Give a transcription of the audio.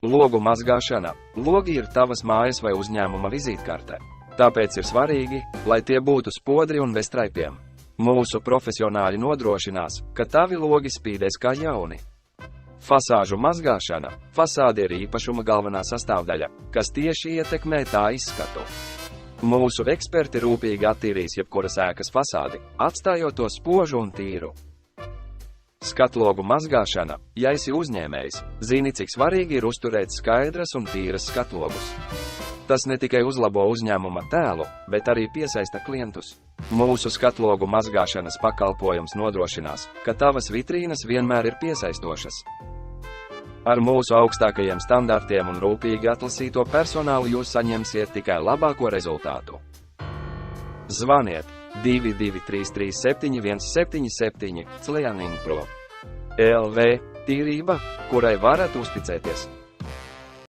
Logu mazgāšana. Logi ir tavas mājas vai uzņēmuma vizītkartē. Tāpēc ir svarīgi, lai tie būtu spodri un bez traipiem. Mūsu profesionāļi nodrošinās, ka tavi logi spīdēs kā jauni. Fasāžu mazgāšana. Fasāde ir īpašuma galvenā sastāvdaļa, kas tieši ietekmē tā izskatu. Mūsu eksperti rūpīgi attīrīs jebkuras ēkas fasādi, atstājot to spožu un tīru. Skatlogu mazgāšana. Ja esi uzņēmējs, zini, cik svarīgi ir uzturēt skaidras un tīras skatlogus. Tas ne tikai uzlabo uzņēmuma tēlu, bet arī piesaista klientus. Mūsu skatlogu mazgāšanas pakalpojums nodrošinās, ka tavas vitrīnas vienmēr ir piesaistošas. Ar mūsu augstākajiem standartiem un rūpīgi atlasīto personālu jūs saņemsiet tikai labāko rezultātu. Zvaniet 2233 177 Cleaning Pro. LV tīrība, kurai varat uzticēties.